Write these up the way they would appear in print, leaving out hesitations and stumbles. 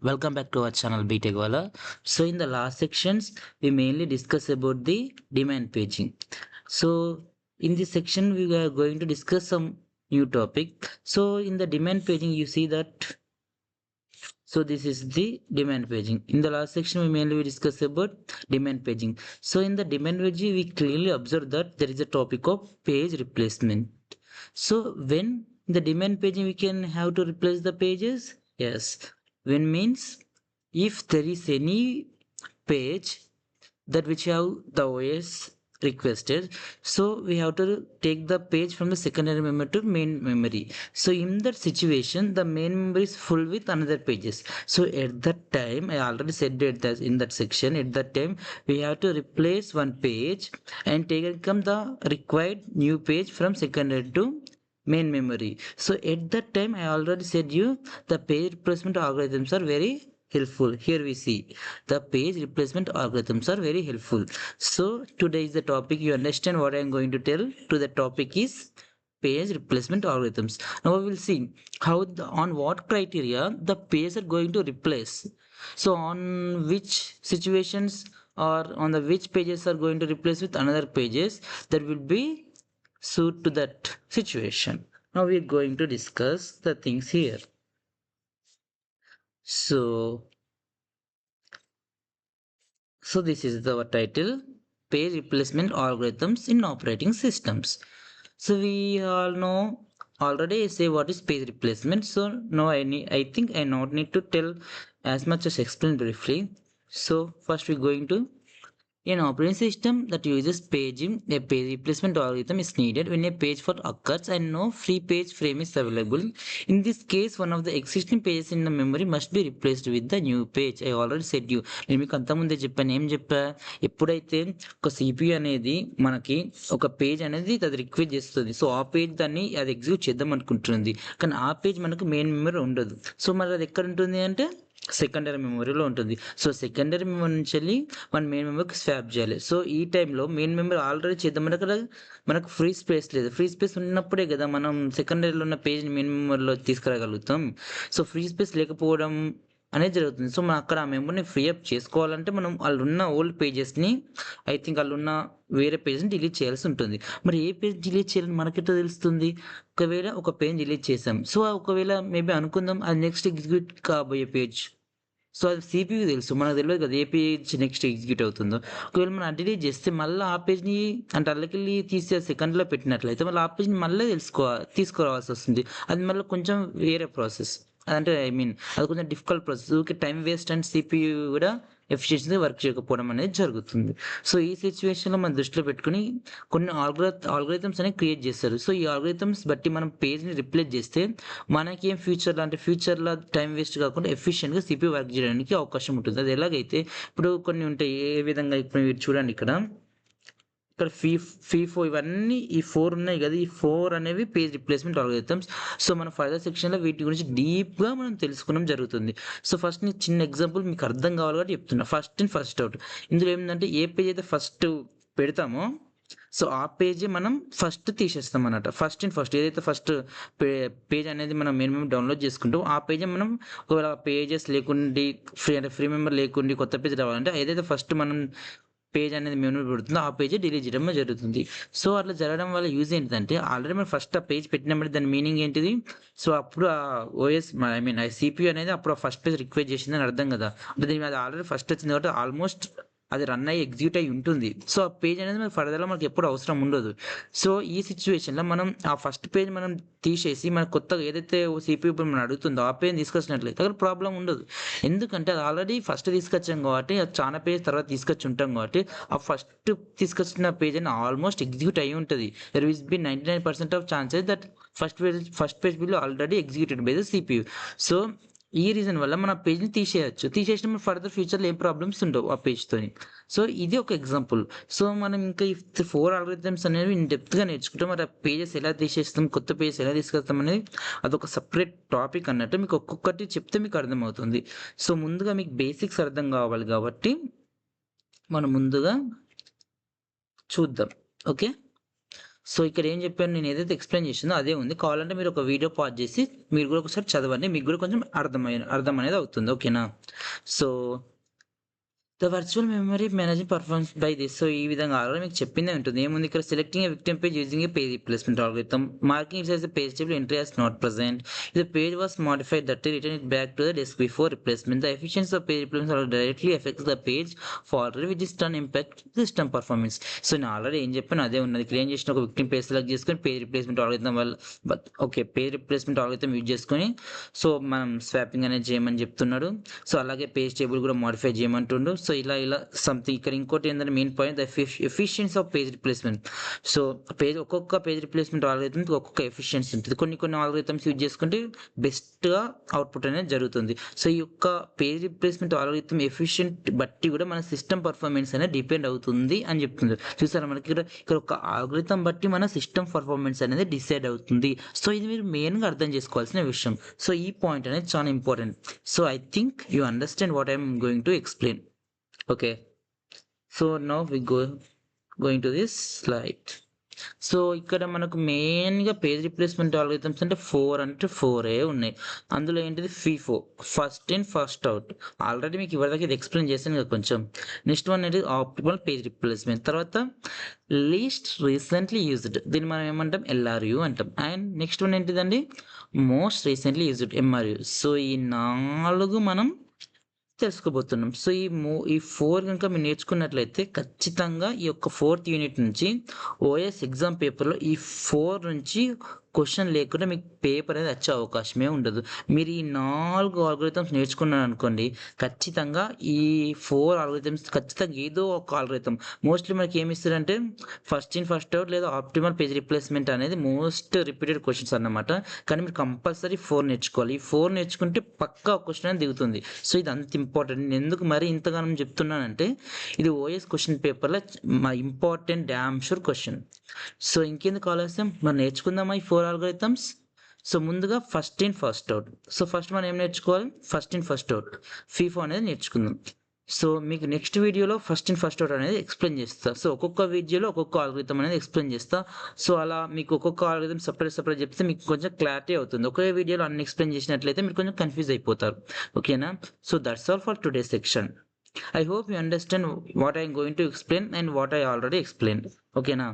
Welcome back to our channel BTech Wala. So in the last sections, we mainly discuss about the demand paging. So in this section, we are going to discuss some new topic. So in the demand paging, you see that. So this is the demand paging. In the last section, we discuss about demand paging. So in the demand paging, we clearly observe that there is a topic of page replacement. So when the demand paging, we can have to replace the pages. Yes, when means if there is any page that which have the OS requested, so we have to take the page from the secondary memory to main memory. So in that situation, the main memory is full with another pages. So at that time, I already said it that in that section, at that time we have to replace one page and take come the required new page from secondary to main memory. So at that time, I already said you the page replacement algorithms are very helpful. Here we see the page replacement algorithms are very helpful. So today is the topic. You understand what I am going to tell. To the topic is page replacement algorithms. Now we will see how on what criteria the pages are going to replace. So on which situations or on the which pages are going to replace with another pages that will be suit to that situation. Now we are going to discuss the things here. So this is our title, Page Replacement Algorithms in Operating Systems. So we all know already I say what is page replacement. So now I think I not need to tell as much as explain briefly. So first we're going to an operating system that uses paging, a page replacement algorithm is needed when a page fault occurs and no free page frame is available. In this case, one of the existing pages in the memory must be replaced with the new page. I already said you. నేను మీకు అంతకుముందే చెప్పాను ఏం చెప్పా ఎప్పుడైతే ఒక CPU అనేది మనకి ఒక పేజ్ అనేది అది రిక్వెస్ట్ చేస్తుంది సో ఆ పేజ్ దాన్ని అది ఎగ్జిక్యూట్ చేద్దాం అనుకుంటుంది కానీ ఆ పేజ్ మనకు మెయిన్ మెమరీ ఉండదు సో మరి అది ఎక్కడ ఉంటుంది అంటే సెకండరీ మెమరీలో ఉంటుంది సో సెకండరీ మెమరీ నుంచి వెళ్ళి మన మెయిన్ మెమరీకి స్వాప్ చేయాలి సో ఈ టైంలో మెయిన్ మెమరీ ఆల్రెడీ చేద్దాం అక్కడ మనకు ఫ్రీ స్పేస్ లేదు ఫ్రీ స్పేస్ ఉన్నప్పుడే కదా మనం సెకండరీలో ఉన్న పేజ్ని మెయిన్ మెమరీలో తీసుకురాగలుగుతాం సో ఫ్రీ స్పేస్ లేకపోవడం అనేది జరుగుతుంది సో మనం అక్కడ ఆ మెమరీని ఫ్రీ అప్ చేసుకోవాలంటే మనం వాళ్ళు ఉన్న ఓల్డ్ పేజెస్ని ఐ థింక్ వాళ్ళు ఉన్న వేరే పేజ్ని డిలీట్ చేయాల్సి ఉంటుంది మరి ఏ పేజ్ డిలీట్ చేయాలని మనకెట్లా తెలుస్తుంది ఒకవేళ ఒక పేజ్ డిలీట్ చేసాం సో ఒకవేళ మేబీ అనుకుందాం అది నెక్స్ట్ ఎగ్జిక్యూట్ కాబోయే పేజ్ సో అది సిపియు తెలుసు మనకు తెలియదు కదా ఏ పేజ్ నెక్స్ట్ ఎగ్జిక్యూట్ అవుతుందో ఒకవేళ మనం డిలీట్ చేస్తే మళ్ళీ ఆ పేజ్ని అంటే అల్లకెళ్ళి తీసే సెకండ్లో పెట్టినట్లయితే మళ్ళీ ఆ పేజ్ని మళ్ళీ తీసుకురావాల్సి వస్తుంది అది మళ్ళీ కొంచెం వేరే ప్రాసెస్ అదంటే ఐ మీన్ అది కొంచెం డిఫికల్ట్ ప్రాసెస్ ఊరికే టైం వేస్ట్ అండ్ సిపియు కూడా ఎఫిషియన్సీగా వర్క్ చేయకపోవడం అనేది జరుగుతుంది సో ఈ సిచ్యువేషన్లో మనం దృష్టిలో పెట్టుకుని కొన్ని ఆల్గోరిథమ్స్ అనేవి క్రియేట్ చేస్తారు సో ఈ ఆల్గోరిథమ్స్ బట్టి మనం పేజ్ని రిప్లేస్ చేస్తే మనకి ఏం ఫ్యూచర్లో అంటే ఫ్యూచర్లో టైం వేస్ట్ కాకుండా ఎఫిషియెంట్గా సిపియు వర్క్ చేయడానికి అవకాశం ఉంటుంది అది ఎలాగైతే ఇప్పుడు కొన్ని ఉంటాయి ఏ విధంగా ఇప్పుడు మీరు చూడండి ఇక్కడ ఫీఫో ఇవన్నీ ఈ 4 ఉన్నాయి కదా ఈ 4 అనేవి పేజ్ రిప్లేస్మెంట్ ఆల్గోరిథమ్స్ సో మన ఫర్దర్ సెక్షన్లో వీటి గురించి డీప్గా మనం తెలుసుకోవడం జరుగుతుంది సో ఫస్ట్ నేను చిన్న ఎగ్జాంపుల్ మీకు అర్థం కావాలి కాబట్టి చెప్తున్నా ఫస్ట్ అవుట్ ఇందులో ఏంటంటే ఏ పేజ్ అయితే ఫస్ట్ పెడతామో సో ఆ పేజ్ మనం ఫస్ట్ తీసేస్తాం అన్నమాట ఫస్ట్ ఏదైతే ఫస్ట్ పేజ్ అనేది మనం మేము డౌన్లోడ్ చేసుకుంటాం ఆ పేజ్ మనం ఒకవేళ పేజెస్ లేకుండి ఫ్రీ మెంబర్ లేకుండి కొత్త పేజ్ రావాలంటే ఏదైతే ఫస్ట్ మనం పేజ్ అనేది మెనూ పెడుతుందో ఆ పేజ్ డిలీట్ చేయడం జరుగుతుంది సో అట్లా జరగడం వల్ల యూజ్ ఏంటంటే ఆల్రెడీ మనం ఫస్ట్ ఆ పేజ్ పెట్టినప్పుడు దాని మీనింగ్ ఏంటిది సో అప్పుడు ఆ ఓఎస్ ఐ మీన్ ఆ సిపియు అనేది అప్పుడు ఆ ఫస్ట్ పేజ్ రిక్వెస్ట్ చేసిందని అర్థం కదా అంటే దీని మీద ఆల్రెడీ ఫస్ట్ వచ్చింది కాబట్టి ఆల్మోస్ట్ అది రన్ అయ్యి ఎగ్జిక్యూట్ అయ్యి ఉంటుంది సో ఆ పేజ్ అనేది మనకి ఫర్దర్లో మనకి ఎప్పుడు అవసరం ఉండదు సో ఈ సిచ్యువేషన్లో మనం ఆ ఫస్ట్ పేజ్ మనం తీసేసి మన కొత్తగా ఏదైతే సిపియు మనం అడుగుతుందో ఆ పేజ్ తీసుకొచ్చినట్లయితే అక్కడ ప్రాబ్లం ఉండదు ఎందుకంటే అది ఆల్రెడీ ఫస్ట్ తీసుకొచ్చాం కాబట్టి అది చాలా పేజ్ తర్వాత తీసుకొచ్చి ఉంటాం కాబట్టి ఆ ఫస్ట్ తీసుకొచ్చిన పేజ్ అని ఆల్మోస్ట్ ఎగ్జిక్యూట్ అయ్యి ఉంటుంది there will be 99% of chances that first page will already executed by the CPU so ఈ రీజన్ వల్ల మన పేజ్ని తీసేసిన ఫర్దర్ ఫ్యూచర్లో ఏం ప్రాబ్లమ్స్ ఉండవు ఆ పేజ్తోని సో ఇది ఒక ఎగ్జాంపుల్ సో మనం ఇంకా ఈ 4 ఆల్గోరిథమ్స్ అనేవి డెప్త్గా నేర్చుకుంటాం మరి ఆ పేజెస్ ఎలా తీసేస్తాం కొత్త పేజెస్ ఎలా తీసుకొస్తాం అనేది అదొక సపరేట్ టాపిక్ అన్నట్టు మీకు ఒక్కొక్కటి చెప్తే మీకు అర్థమవుతుంది సో ముందుగా మీకు బేసిక్స్ అర్థం కావాలి కాబట్టి మనం ముందుగా చూద్దాం ఓకే సో ఇక్కడ ఏం చెప్పాను, నేను ఏదైతే ఎక్స్ప్లెయిన్ చేసిందో అదే ఉంది. కావాలంటే మీరు ఒక వీడియో పాజ్ చేసి మీరు కూడా ఒకసారి చదవండి, మీకు కూడా కొంచెం అర్థం అనేది అవుతుంది. ఓకేనా? So the virtual memory managing performance by this. So ఈ విధంగా ఆల్రెడీ మీకు చెప్పిందే ఉంటుంది. ఏముంది ఇక్కడ, selecting a victim page using a page replacement algorithm, marking it as the page table entry as not present. If the page was modified, that return it back to the disk before replacement. The efficiency of page replacement directly affects the page folder, which is turn impact system performance. So నేను already ఏం చెప్పాను అదే ఉన్నది. ఇక్కడ ఏం చేసిన, ఒక victim page select చేసుకొని పేజ్ రిప్లేస్మెంట్ ఆల్గోరిథం వల్ల పేజ్ రిప్లేస్మెంట్ ఆల్గోరిథం యూజ్ చేసుకొని సో మనం స్వాపింగ్ అనేది చేయమని చెప్తున్నాడు. సో అలాగే పేజ్ టేబుల్ కూడా మాడిఫై చేయమంటుండు. సో ఇలా సంథింగ్. ఇక్కడ ఇంకోటి ఏంటంటే main point, the efficiency of page replacement. So ఒక్కొక్క పేజ్ రిప్లేస్మెంట్ ఆల్గోరిథం ఒక్కొక్క ఎఫిషియన్సీ ఉంటుంది. కొన్ని ఆల్గోరిథమ్స్ యూజ్ చేసుకుంటే బెస్ట్గా అవుట్పుట్ అనేది జరుగుతుంది. సో ఈ యొక్క పేజ్ రిప్లేస్మెంట్ ఆల్గోరిథం ఎఫిషియెంట్ బట్టి కూడా మన సిస్టమ్ పర్ఫార్మెన్స్ అనేది డిపెండ్ అవుతుంది అని చెప్తుంది. చూసారా, మనకి ఇక్కడ ఒక ఆల్గోరిథం బట్టి మన సిస్టమ్ పర్ఫార్మెన్స్ అనేది డిసైడ్ అవుతుంది. సో ఇది మీరు మెయిన్గా అర్థం చేసుకోవాల్సిన విషయం. సో ఈ పాయింట్ అనేది చాలా important. So I think you understand what I'm going to explain. Okay, so now we going to this slide. So ఇక్కడ మనకు మెయిన్గా పేజ్ రిప్లేస్మెంట్ ఆల్గోరిథమ్స్ అంటే 4 ఉన్నాయి. అందులో ఏంటిది FIFO, first in first out. Already మీకు ఇవరిదాకా ఇది ఎక్స్ప్లెయిన్ చేశాను కదా కొంచెం. నెక్స్ట్ వన్ ఏంటి, ఆప్టిమల్ పేజ్ రిప్లేస్మెంట్. తర్వాత లీస్ట్ రీసెంట్లీ యూజ్డ్, దీన్ని మనం ఏమంటాం, LRU అంటాం. అండ్ నెక్స్ట్ వన్ ఏంటిదండి, most recently used, MRU. So ఈ 4 మనం తెలుసుకోబోతున్నాం. సో ఈ 4 కనుక మీరు నేర్చుకున్నట్లయితే ఖచ్చితంగా ఈ యొక్క 4th యూనిట్ నుంచి OS ఎగ్జామ్ పేపర్లో ఈ 4 నుంచి క్వశ్చన్ లేకుండా మీకు పేపర్ అనేది వచ్చే అవకాశమే ఉండదు. మీరు ఈ 4 ఆల్గోరిథమ్స్ నేర్చుకున్నారు అనుకోండి, ఖచ్చితంగా ఈ 4 ఆల్గోరిథమ్స్ ఖచ్చితంగా ఏదో ఒక ఆల్గోరిథం మోస్ట్లీ మనకి ఏమి ఇస్తారంటే ఫస్ట్ ఇన్ ఫస్ట్ అవుట్ లేదా ఆప్టిమల్ పేజ్ రిప్లేస్మెంట్ అనేది మోస్ట్ రిపీటెడ్ క్వశ్చన్స్ అన్నమాట. కానీ మీరు కంపల్సరీ 4 నేర్చుకోవాలి. ఈ 4 నేర్చుకుంటే పక్కా క్వశ్చన్ అనేది దిగుతుంది. సో ఇది అంత ఇంపార్టెంట్. నేను ఎందుకు మరి ఇంతగానం చెప్తున్నానంటే ఇది OS క్వశ్చన్ పేపర్లో మా important damn sure question. So ఇంకెందుకు ఆలస్యం, మనం నేర్చుకుందామా ఈ 4 ఆల్గోరిథమ్స్. సో ముందుగా first in first out. So first మనం ఏం నేర్చుకోవాలి, first in first out FIFO అనేది నేర్చుకుందాం. సో మీకు నెక్స్ట్ వీడియోలో ఫస్ట్ ఇన్ ఫస్ట్ అవుట్ అనేది ఎక్స్ప్లెయిన్ చేస్తా. సో ఒక్కొక్క వీడియోలో ఒక్కొక్క ఆల్గోరిథం అనేది ఎక్స్ప్లెయిన్ చేస్తా. సో అలా మీకు ఒక్కొక్క ఆల్గోరిథం సపరేట్ చెప్తే మీకు కొంచెం క్లారిటీ అవుతుంది. ఒకే వీడియోలో అన్ని ఎక్స్ప్లెయిన్ చేసినట్లయితే మీరు కొంచెం కన్ఫ్యూజ్ అయిపోతారు. ఓకేనా? So that's all for today section. I hope you understand what I am going to explain and what I already explained. Okay na?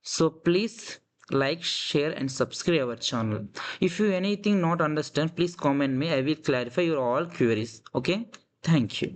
So please like, share and subscribe our channel. If you anything not understand, please comment me. I will clarify your all queries. Okay? Thank you.